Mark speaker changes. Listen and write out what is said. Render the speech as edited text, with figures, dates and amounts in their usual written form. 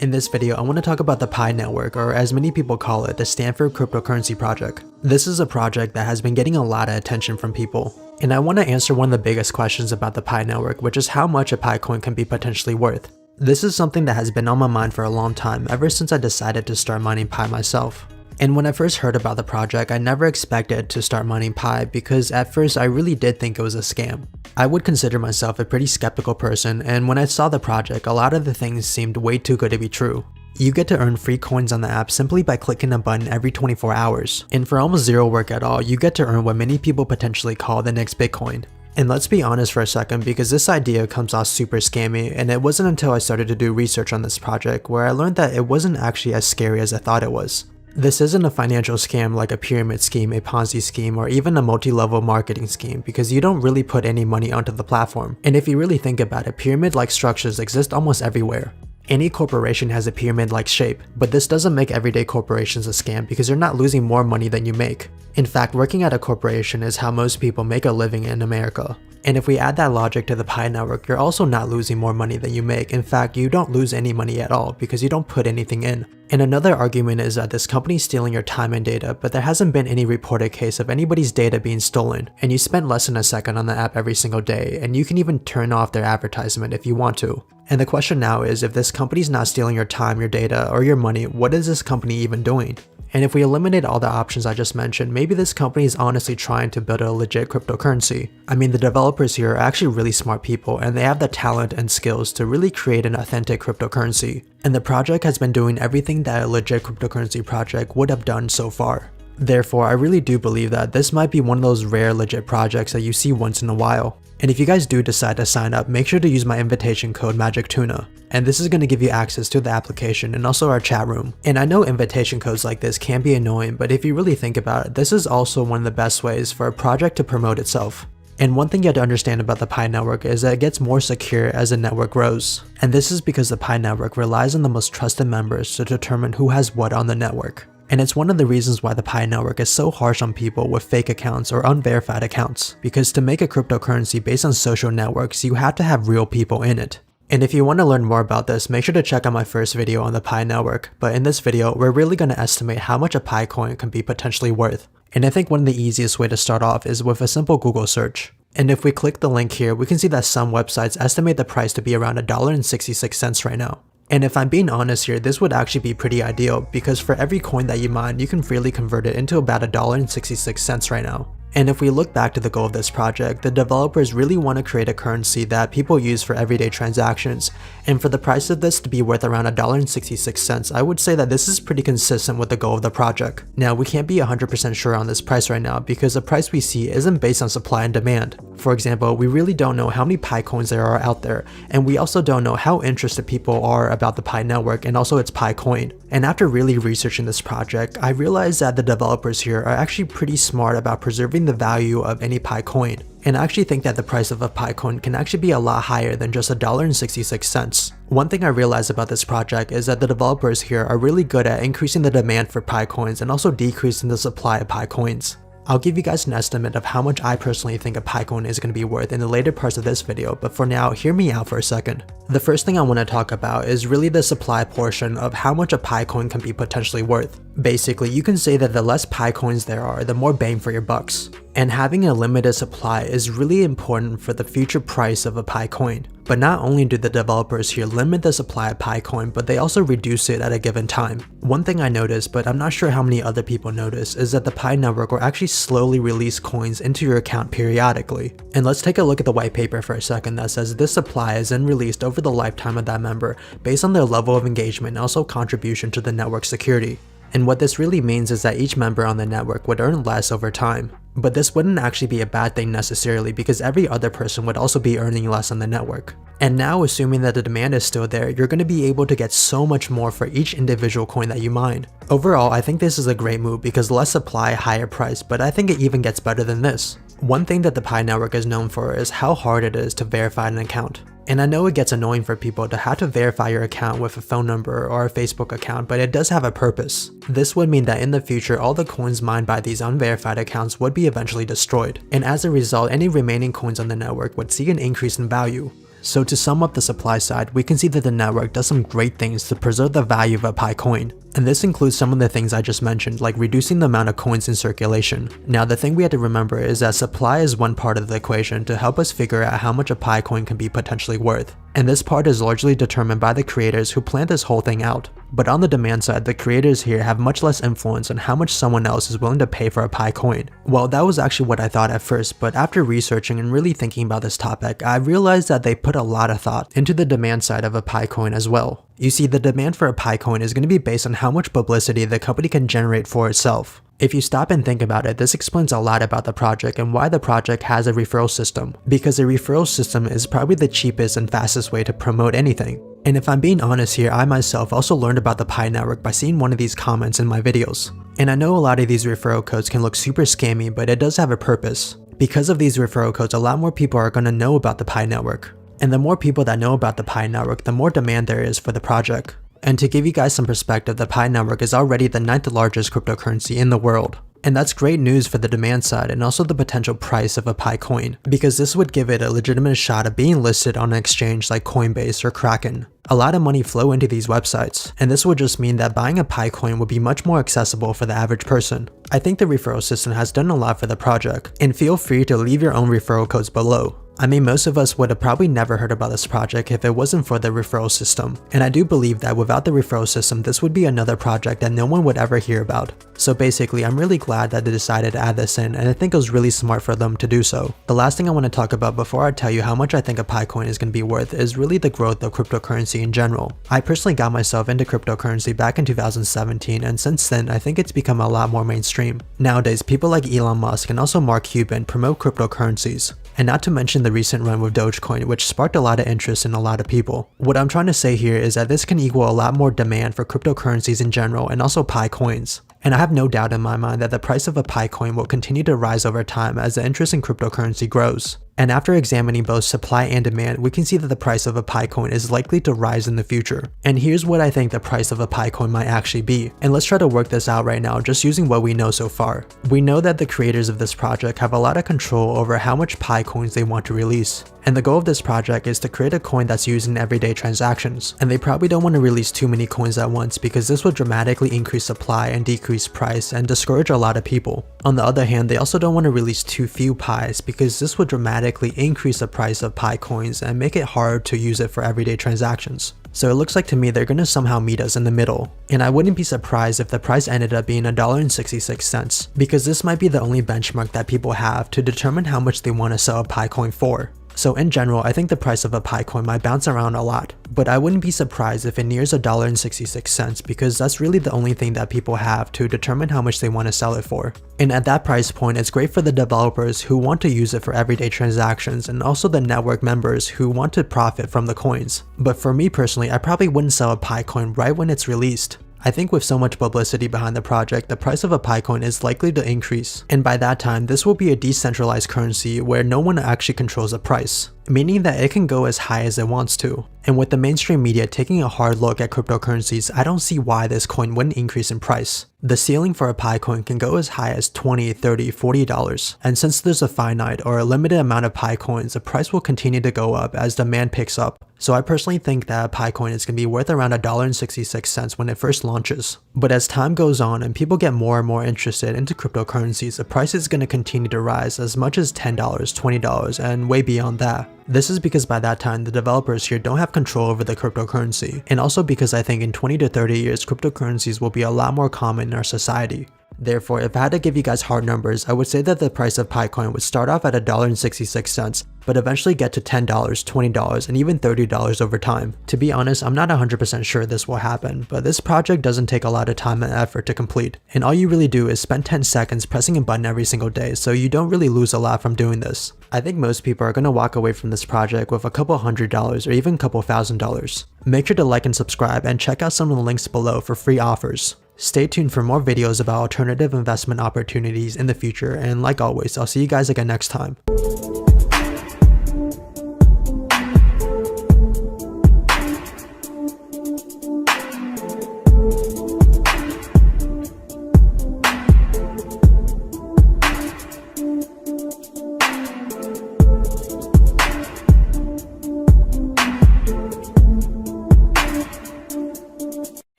Speaker 1: In this video, I want to talk about the Pi network, or as many people call it, the Stanford cryptocurrency project. This is a project that has been getting a lot of attention from people. And I want to answer one of the biggest questions about the Pi network, which is how much a Pi coin can be potentially worth. This is something that has been on my mind for a long time, ever since I decided to start mining Pi myself. And when I first heard about the project, I never expected to start mining Pi because at first I really did think it was a scam. I would consider myself a pretty skeptical person, and when I saw the project, a lot of the things seemed way too good to be true. You get to earn free coins on the app simply by clicking a button every 24 hours. And for almost zero work at all, you get to earn what many people potentially call the next Bitcoin. And let's be honest for a second, because this idea comes off super scammy, and it wasn't until I started to do research on this project where I learned that it wasn't actually as scary as I thought it was. This isn't a financial scam like a pyramid scheme, a Ponzi scheme, or even a multi-level marketing scheme, because you don't really put any money onto the platform. And if you really think about it, pyramid-like structures exist almost everywhere. Any corporation has a pyramid-like shape, but this doesn't make everyday corporations a scam because you're not losing more money than you make. In fact, working at a corporation is how most people make a living in America. And if we add that logic to the Pi network, you're also not losing more money than you make. In fact, you don't lose any money at all because you don't put anything in. And another argument is that this company is stealing your time and data, but there hasn't been any reported case of anybody's data being stolen. And you spend less than a second on the app every single day, and you can even turn off their advertisement if you want to. And the question now is, if this company's not stealing your time, your data, or your money, what is this company even doing? And if we eliminate all the options I just mentioned, maybe this company is honestly trying to build a legit cryptocurrency. I mean, the developers here are actually really smart people, and they have the talent and skills to really create an authentic cryptocurrency. And the project has been doing everything that a legit cryptocurrency project would have done so far. Therefore, I really do believe that this might be one of those rare legit projects that you see once in a while. And if you guys do decide to sign up, make sure to use my invitation code MAGICTUNA. And this is going to give you access to the application and also our chat room. And I know invitation codes like this can be annoying, but if you really think about it, this is also one of the best ways for a project to promote itself. And one thing you have to understand about the Pi network is that it gets more secure as the network grows. And this is because the Pi network relies on the most trusted members to determine who has what on the network. And it's one of the reasons why the Pi network is so harsh on people with fake accounts or unverified accounts. Because to make a cryptocurrency based on social networks, you have to have real people in it. And if you want to learn more about this, make sure to check out my first video on the Pi network. But in this video, we're really going to estimate how much a Pi coin can be potentially worth. And I think one of the easiest way to start off is with a simple Google search. And if we click the link here, we can see that some websites estimate the price to be around $1.66 right now. And if I'm being honest here, this would actually be pretty ideal because for every coin that you mine, you can freely convert it into about $1.66 right now. And if we look back to the goal of this project, the developers really want to create a currency that people use for everyday transactions. And for the price of this to be worth around $1.66, I would say that this is pretty consistent with the goal of the project. Now, we can't be 100% sure on this price right now because the price we see isn't based on supply and demand. For example, we really don't know how many Pi coins there are out there, and we also don't know how interested people are about the Pi network and also its Pi coin. And after really researching this project, I realized that the developers here are actually pretty smart about preserving the value of any Pi coin. And I actually think that the price of a Pi coin can actually be a lot higher than just $1.66. One thing I realized about this project is that the developers here are really good at increasing the demand for Pi coins and also decreasing the supply of Pi coins. I'll give you guys an estimate of how much I personally think a Pi coin is going to be worth in the later parts of this video, but for now, hear me out for a second. The first thing I want to talk about is really the supply portion of how much a Pi coin can be potentially worth. Basically, you can say that the less Pi coins there are, the more bang for your bucks. And having a limited supply is really important for the future price of a Pi coin. But not only do the developers here limit the supply of Pi coin, but they also reduce it at a given time. One thing I noticed, but I'm not sure how many other people notice, is that the Pi network will actually slowly release coins into your account periodically. And let's take a look at the white paper for a second that says this supply is then released over the lifetime of that member based on their level of engagement and also contribution to the network security. And what this really means is that each member on the network would earn less over time. But this wouldn't actually be a bad thing necessarily because every other person would also be earning less on the network. And now, assuming that the demand is still there, you're going to be able to get so much more for each individual coin that you mine. Overall, I think this is a great move because less supply, higher price, but I think it even gets better than this. One thing that the Pi network is known for is how hard it is to verify an account. And I know it gets annoying for people to have to verify your account with a phone number or a Facebook account, but it does have a purpose. This would mean that in the future, all the coins mined by these unverified accounts would be eventually destroyed. And as a result, any remaining coins on the network would see an increase in value. So to sum up the supply side, we can see that the network does some great things to preserve the value of a Pi coin. And this includes some of the things I just mentioned, like reducing the amount of coins in circulation. Now the thing we have to remember is that supply is one part of the equation to help us figure out how much a Pi coin can be potentially worth. And this part is largely determined by the creators who planned this whole thing out. But on the demand side, the creators here have much less influence on how much someone else is willing to pay for a Pi coin. Well, that was actually what I thought at first, but after researching and really thinking about this topic, I realized that they put a lot of thought into the demand side of a Pi coin as well. You see, the demand for a Pi coin is going to be based on how much publicity the company can generate for itself. If you stop and think about it, this explains a lot about the project and why the project has a referral system, because a referral system is probably the cheapest and fastest way to promote anything. And if I'm being honest here, I myself also learned about the Pi network by seeing one of these comments in my videos. And I know a lot of these referral codes can look super scammy, but it does have a purpose. Because of these referral codes, a lot more people are going to know about the Pi network. And the more people that know about the Pi network, the more demand there is for the project. And to give you guys some perspective, the Pi network is already the 9th largest cryptocurrency in the world. And that's great news for the demand side and also the potential price of a Pi coin, because this would give it a legitimate shot of being listed on an exchange like Coinbase or Kraken. A lot of money flow into these websites, and this would just mean that buying a Pi coin would be much more accessible for the average person. I think the referral system has done a lot for the project, and feel free to leave your own referral codes below. I mean, most of us would have probably never heard about this project if it wasn't for the referral system, and I do believe that without the referral system, this would be another project that no one would ever hear about. So basically, I'm really glad that they decided to add this in, and I think it was really smart for them to do so. The last thing I want to talk about before I tell you how much I think a Pi coin is going to be worth is really the growth of cryptocurrency in general. I personally got myself into cryptocurrency back in 2017, and since then, I think it's become a lot more mainstream. Nowadays, people like Elon Musk and also Mark Cuban promote cryptocurrencies. And not to mention the recent run with Dogecoin, which sparked a lot of interest in a lot of people. What I'm trying to say here is that this can equal a lot more demand for cryptocurrencies in general and also Pi coins. And I have no doubt in my mind that the price of a Pi coin will continue to rise over time as the interest in cryptocurrency grows. And after examining both supply and demand, we can see that the price of a Pi coin is likely to rise in the future. And here's what I think the price of a Pi coin might actually be. And let's try to work this out right now just using what we know so far. We know that the creators of this project have a lot of control over how much Pi coins they want to release. And the goal of this project is to create a coin that's used in everyday transactions. And they probably don't want to release too many coins at once because this would dramatically increase supply and decrease price and discourage a lot of people. On the other hand, they also don't want to release too few Pis because this would dramatically increase the price of Pi coins and make it hard to use it for everyday transactions. So it looks like to me they're gonna somehow meet us in the middle. And I wouldn't be surprised if the price ended up being $1.66, because this might be the only benchmark that people have to determine how much they want to sell a Pi coin for. So in general, I think the price of a Pi coin might bounce around a lot, but I wouldn't be surprised if it nears $1.66 because that's really the only thing that people have to determine how much they want to sell it for. And at that price point, it's great for the developers who want to use it for everyday transactions and also the network members who want to profit from the coins. But for me personally, I probably wouldn't sell a Pi coin right when it's released. I think with so much publicity behind the project, the price of a Pi coin is likely to increase, and by that time, this will be a decentralized currency where no one actually controls the price, meaning that it can go as high as it wants to. And with the mainstream media taking a hard look at cryptocurrencies, I don't see why this coin wouldn't increase in price. The ceiling for a Pi coin can go as high as $20, $30, $40, and since there's a finite or a limited amount of Pi coins, the price will continue to go up as demand picks up. So I personally think that a Pi coin is going to be worth around $1.66 when it first launches. But as time goes on and people get more and more interested into cryptocurrencies, the price is going to continue to rise as much as $10, $20, and way beyond that. This is because by that time, the developers here don't have control over the cryptocurrency, and also because I think in 20 to 30 years, cryptocurrencies will be a lot more common in our society. Therefore, if I had to give you guys hard numbers, I would say that the price of Pi coin would start off at $1.66, but eventually get to $10, $20, and even $30 over time. To be honest, I'm not 100% sure this will happen, but this project doesn't take a lot of time and effort to complete, and all you really do is spend 10 seconds pressing a button every single day, so you don't really lose a lot from doing this. I think most people are going to walk away from this project with a couple $100 or even a couple $1,000. Make sure to like and subscribe and check out some of the links below for free offers. Stay tuned for more videos about alternative investment opportunities in the future, and like always, I'll see you guys again next time.